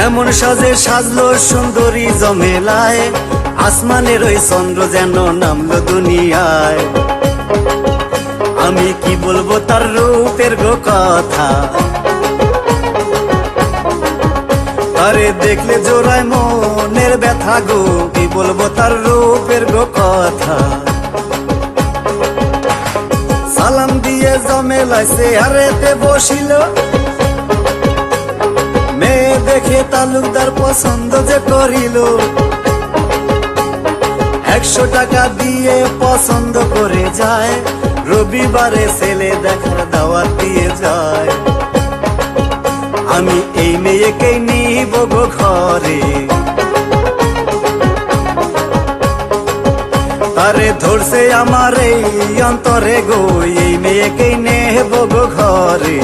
এমন সাজে সাজলো সুন্দরী জমেলায়, আসমানের ওই চন্দ্র যেন নামলো দুনিয়ায়। আমি কি বলবো তার রূপের গো কথা, আরে দেখলে জোড়ায় মনের ব্যথা গো। কি বলবো তার রূপের গো কথা। সালাম দিয়ে জমেলায় চেয়ারেতে বসিল, মেয়ে দেখে তালুকদার পছন্দ যে করিল। 100 টাকা দিয়ে পছন্দ করে যায়, রবিবারে ছেলে দেখার দাওয়াত দিয়ে যায়। আমি এই মেয়েকেই নিব গো ঘরে, তারে ধরছে আমার এই অন্তরে গো। এই মেয়েকেই নেব গো ঘরে।